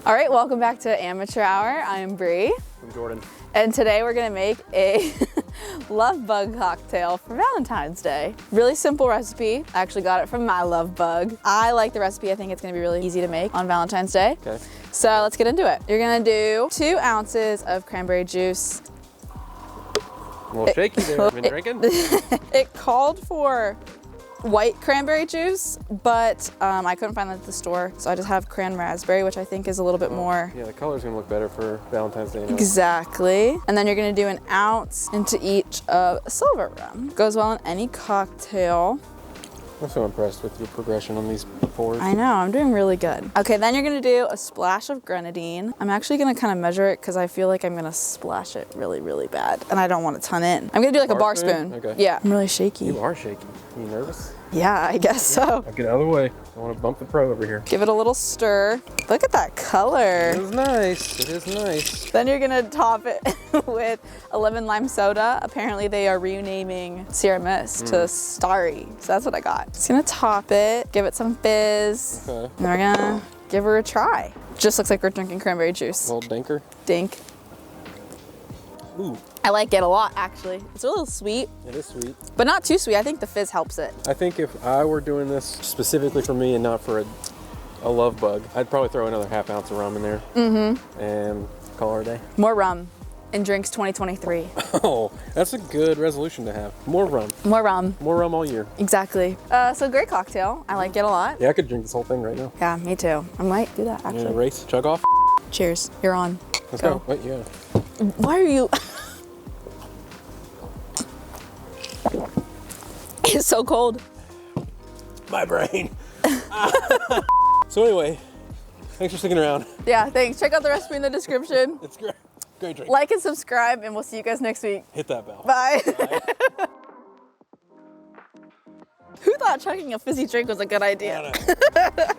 All right, welcome back to Amateur Hour. I am Bree. I'm Jordan. And today we're gonna make a Lovebug cocktail for Valentine's Day. Really simple recipe. I actually got it from my Lovebug. I like the recipe. I think it's gonna be really easy to make on Valentine's Day. Okay. So let's get into it. You're gonna do 2 ounces of cranberry juice. A little shaky there. Been drinking? It called for white cranberry juice, but I couldn't find that at the store, so I just have cran raspberry, which I think is a little bit more. Yeah, the color's gonna look better for Valentine's Day. Anyway. Exactly. And then you're gonna do 1 ounce into each of silver rum. Goes well in any cocktail. I'm so impressed with your progression on these pours. I know, I'm doing really good. Okay, then you're gonna do a splash of grenadine. I'm actually gonna kind of measure it because I feel like I'm gonna splash it really, really bad. And I don't want a ton in. I'm gonna do like a bar spoon. Okay. Yeah, I'm really shaky. You are shaky. Are you nervous? Yeah, I guess so. I'll get out of the way. I want to bump the pro over here. Give it a little stir. Look at that color. It is nice. It is nice. Then you're gonna top it with a lemon lime soda. Apparently they are renaming Sierra Mist to Starry. So that's what I got. Just gonna top it, give it some fizz. Okay. And we're gonna give her a try. Just looks like we're drinking cranberry juice. A little dinker. Dink. Ooh. I like it a lot, actually. It's a little sweet, It is sweet. but not too sweet. I think the fizz helps it. I think if I were doing this specifically for me and not for a love bug, I'd probably throw another ½ ounce of rum in there. And call her a day. More rum in drinks 2023. Oh, that's a good resolution to have. More rum. More rum. More rum all year. Exactly. So great cocktail. I like it a lot. Yeah, I could drink this whole thing right now. Yeah, me too. I might do that, You actually. know, race, chug off. Cheers. You're on. Let's go. Wait, yeah. Why are you? It's so cold. My brain. So anyway, thanks for sticking around. Yeah, thanks. Check out the recipe in the description. It's great. Great drink. Like and subscribe, and we'll see you guys next week. Hit that bell. Bye. Who thought chugging a fizzy drink was a good idea?